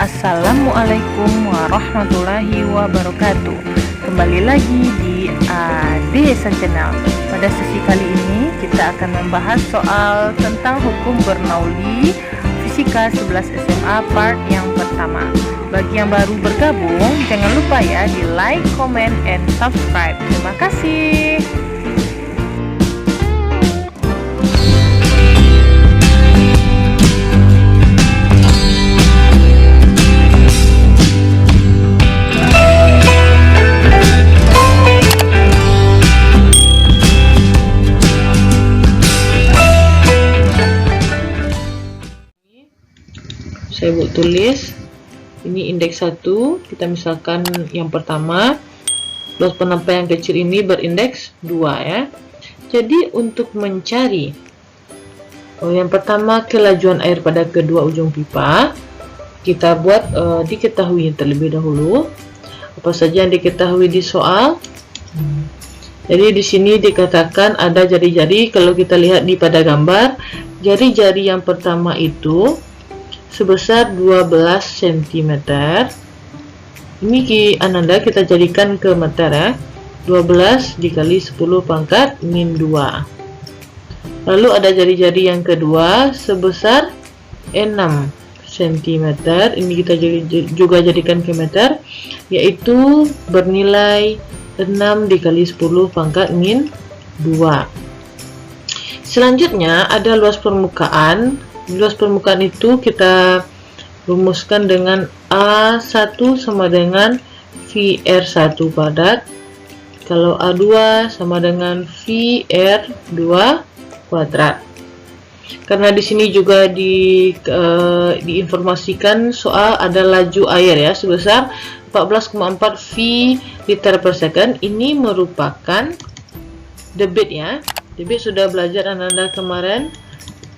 Assalamualaikum warahmatullahi wabarakatuh. Kembali lagi di Desa Channel. Pada sesi kali ini kita akan membahas soal tentang hukum Bernoulli Fisika 11 SMA part yang pertama. Bagi yang baru bergabung, jangan lupa ya di like, comment, and subscribe. Terima kasih. Saya buat tulis ini indeks 1, kita misalkan yang pertama luas penampai yang kecil ini berindeks 2 ya. Jadi untuk mencari yang pertama kelajuan air pada kedua ujung pipa, kita buat diketahui terlebih dahulu apa saja yang diketahui di soal. Jadi di sini dikatakan ada jari-jari. Kalau kita lihat di pada gambar, jari-jari yang pertama itu sebesar 12 cm. Ini Ananda kita jadikan ke meter ya. 12 dikali 10 pangkat min 2. Lalu ada jari-jari yang kedua sebesar 6 cm. Ini kita juga jadikan ke meter, yaitu bernilai 6 dikali 10 pangkat min 2. Selanjutnya ada luas permukaan. Luas permukaan itu kita rumuskan dengan A1 sama dengan VR1 padat. Kalau A2 sama dengan VR2 kuadrat. Karena di sini juga diinformasikan soal ada laju air ya sebesar 14,4 V liter per second. Ini merupakan debit ya. Debit sudah belajar Ananda kemarin.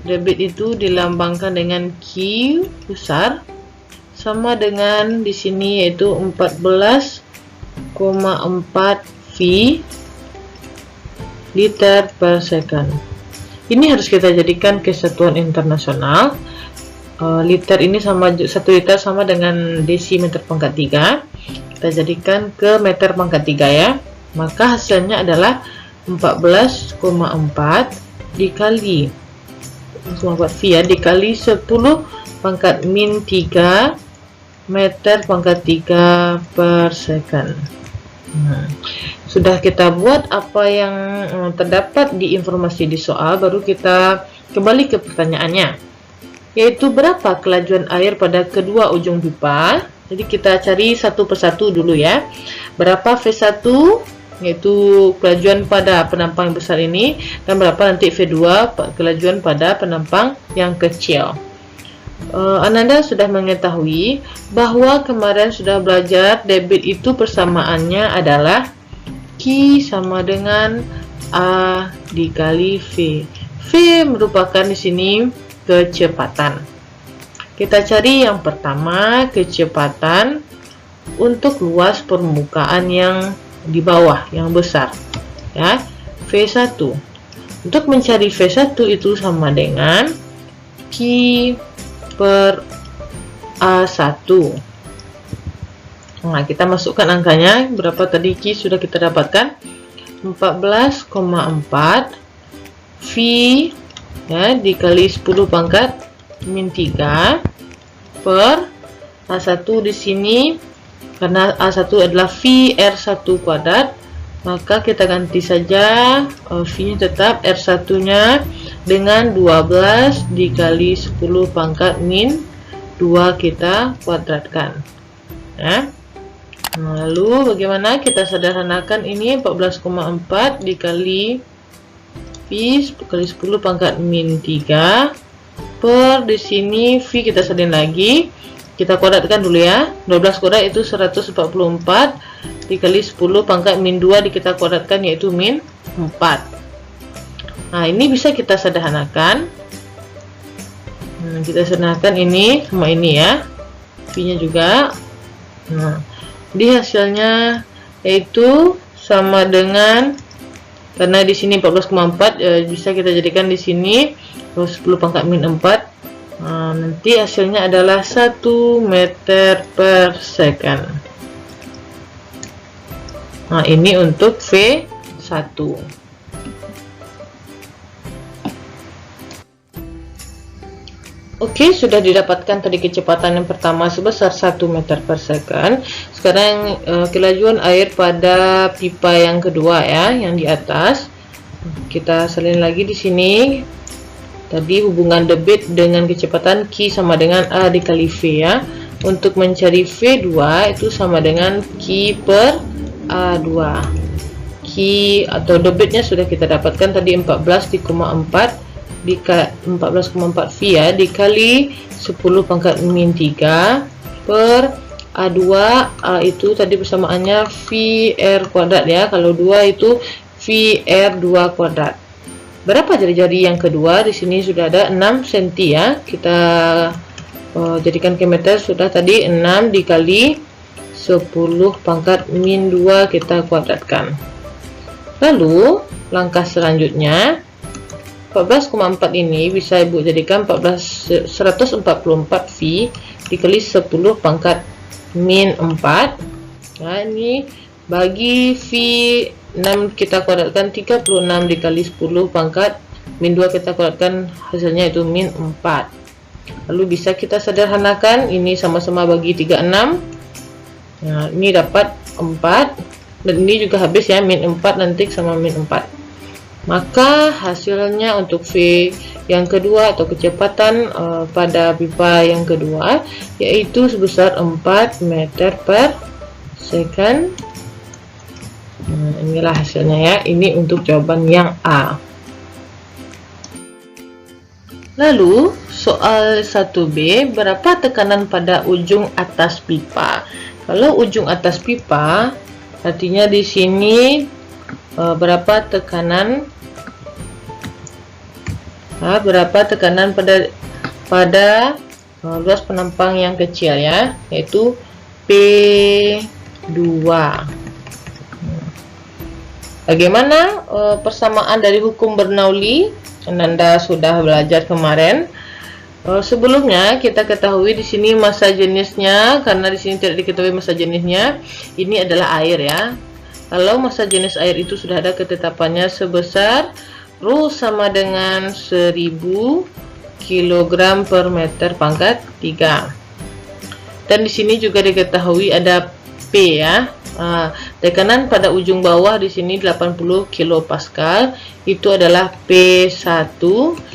Debit itu dilambangkan dengan Q besar sama dengan di sini yaitu 14,4 V liter per second. Ini harus kita jadikan kesatuan internasional. Liter ini sama 1 liter sama dengan desimeter pangkat 3. Kita jadikan ke meter pangkat 3 ya. Maka hasilnya adalah 14,4 dikali 4 V ya, dikali 10 pangkat min 3 meter pangkat 3 per second. Sudah kita buat apa yang terdapat di informasi di soal, baru kita kembali ke pertanyaannya, yaitu berapa kelajuan air pada kedua ujung pipa. Jadi kita cari satu persatu dulu ya. Berapa V1 yaitu kelajuan pada penampang yang besar ini, dan berapa nanti V2 kelajuan pada penampang yang kecil. Ananda sudah mengetahui bahwa kemarin sudah belajar debit itu persamaannya adalah Q sama dengan A dikali V. V merupakan di sini kecepatan. Kita cari yang pertama kecepatan untuk luas permukaan yang di bawah yang besar ya, V1. Untuk mencari V1 itu sama dengan Q per A1. Nah, kita masukkan angkanya. Berapa tadi Q sudah kita dapatkan? 14,4 V ya, dikali 10 pangkat min 3 per A1 di sini. Karena A1 adalah VR1 kuadrat, maka kita ganti saja V-nya tetap R1-nya dengan 12 dikali 10 pangkat min 2 kita kuadratkan ya. Lalu bagaimana kita sederhanakan ini? 14,4 dikali V kali 10 pangkat min 3 per di sini V kita salin lagi. Kita kuadratkan dulu ya. 12 kuadrat itu 144 dikali 10 pangkat min 2 kita kuadratkan yaitu min 4. Nah, ini bisa kita sederhanakan. Kita sederhanakan ini sama ini ya. V-nya juga. Nah, di hasilnya yaitu sama dengan, karena di sini 14,4 bisa kita jadikan di sini 10 pangkat min 4 Nah, nanti hasilnya adalah 1 meter per second. Nah, ini untuk V1. Oke, sudah didapatkan tadi kecepatan yang pertama sebesar 1 meter per second. Sekarang kelajuan air pada pipa yang kedua ya, yang di atas. Kita salin lagi di sini. Tadi hubungan debit dengan kecepatan Q sama dengan A dikali V ya. Untuk mencari V2 itu sama dengan Q per A2. Q atau debitnya sudah kita dapatkan tadi 14,4 14,4 V ya, dikali 10 pangkat min 3 per A2. A itu tadi persamaannya VR kuadrat ya, kalau 2 itu VR2 kuadrat. Berapa jari-jari yang kedua? Di sini sudah ada 6 cm ya. Kita jadikan ke meter. Sudah tadi 6 dikali 10 pangkat min 2 kita kuadratkan. Lalu langkah selanjutnya 14,4 ini bisa Ibu jadikan 144 V dikali 10 pangkat min 4. Nah, ini bagi V6 kita kuadratkan 36 dikali 10 pangkat min 2 kita kuadratkan, hasilnya itu min 4. Lalu bisa kita sederhanakan, ini sama-sama bagi 36. Nah, ini dapat 4 dan ini juga habis ya, min 4 nanti sama min 4. Maka hasilnya untuk V yang kedua atau kecepatan pada pipa yang kedua yaitu sebesar 4 meter per second. Nah, inilah hasilnya ya. Ini untuk jawaban yang A. Lalu soal 1B, berapa tekanan pada ujung atas pipa? Kalau ujung atas pipa artinya di sini berapa tekanan pada luas penampang yang kecil ya, yaitu P2. Bagaimana persamaan dari hukum Bernoulli? Anda sudah belajar kemarin. Sebelumnya kita ketahui di sini massa jenisnya, karena di sini tidak diketahui massa jenisnya, ini adalah air ya. Kalau massa jenis air itu sudah ada ketetapannya sebesar Rho sama dengan 1000 kg per meter pangkat 3. Dan di sini juga diketahui ada P ya. Tekanan pada ujung bawah di sini 80 kPa, itu adalah P1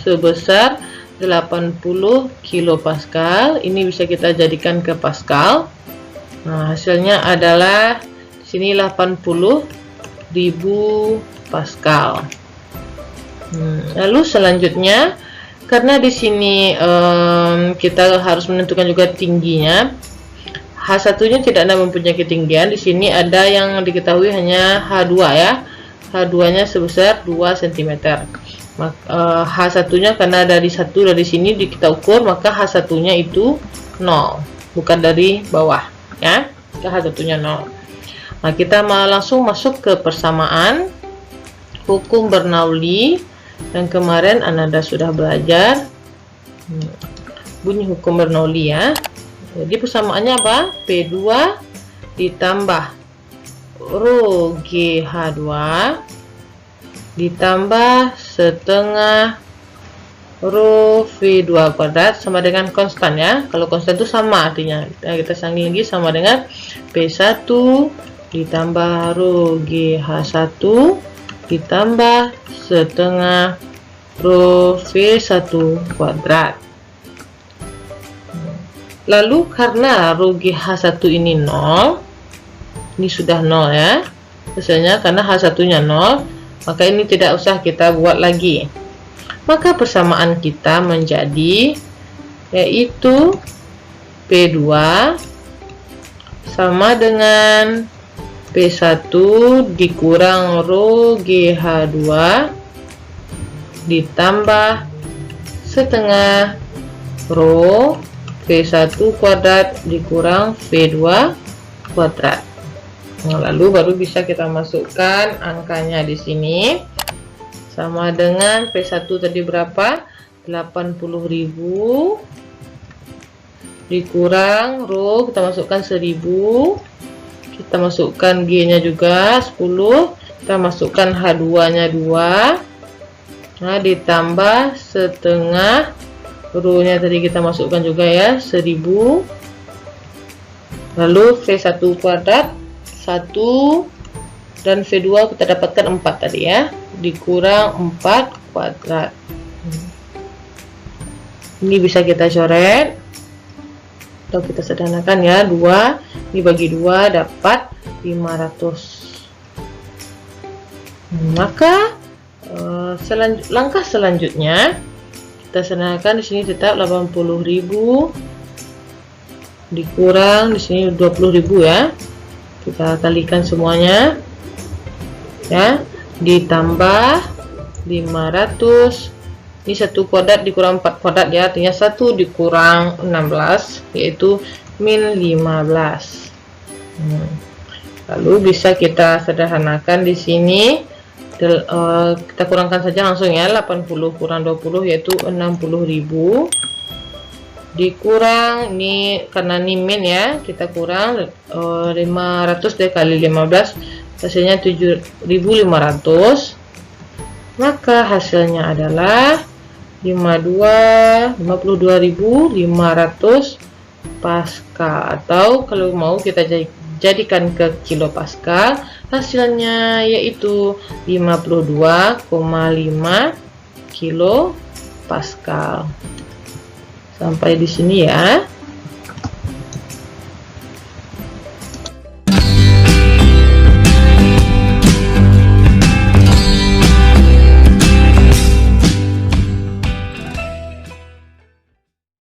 sebesar 80 kPa. Ini bisa kita jadikan ke Pascal. Nah, hasilnya adalah sini 80.000 Pascal. Lalu selanjutnya, karena di sini kita harus menentukan juga tingginya. H1-nya tidak ada mempunyai ketinggian. Di sini ada yang diketahui hanya H2 ya. H2-nya sebesar 2 cm. H1-nya karena dari sini kita ukur, maka H1-nya itu 0, bukan dari bawah ya. H1-nya 0. Nah, kita langsung masuk ke persamaan hukum Bernoulli yang kemarin Anda sudah belajar. Bunyi hukum Bernoulli ya. Jadi persamaannya apa? P2 ditambah Rho GH2 ditambah setengah Rho V2 kuadrat sama dengan konstan ya. Kalau konstan itu sama artinya. Kita sangling lagi sama dengan P1 ditambah Rho GH1 ditambah setengah Rho V1 kuadrat. Lalu karena Rho GH1 ini 0, ini sudah 0 ya hasilnya, karena H1-nya 0, maka ini tidak usah kita buat lagi. Maka persamaan kita menjadi yaitu P2 sama dengan P1 dikurang Rho GH2 ditambah setengah Rho V1 kuadrat dikurang V2 kuadrat. Nah, lalu baru bisa kita masukkan angkanya di sini. Sama dengan P1 tadi berapa? 80.000 dikurang rho, kita masukkan 1000, kita masukkan G nya juga 10, kita masukkan H2 nya 2, nah ditambah setengah rho nya tadi kita masukkan juga ya 1000, lalu V1 kuadrat 1 dan V2 kita dapatkan 4 tadi ya, dikurang 4 kuadrat. Ini bisa kita coret atau kita sederhanakan ya, 2 dibagi 2 dapat 500. Maka langkah selanjutnya kita sederhanakan, di sini tetap 80.000 dikurang di sini 20.000 ya, kita kalikan semuanya ya, ditambah 500. Ini 1 kuadrat dikurang 4 kuadrat ya, artinya 1 dikurang 16 yaitu min 15. Lalu bisa kita sederhanakan di sini, kita kurangkan saja langsung ya, 80 kurang 20 yaitu 60.000 dikurang ini karena ini min ya, kita kurang 500 dikali 15 hasilnya 7.500, maka hasilnya adalah 52.500 Pascal, atau kalau mau kita jadikan ke kilo Pascal, hasilnya yaitu 52,5 kilo Pascal. Sampai di sini ya.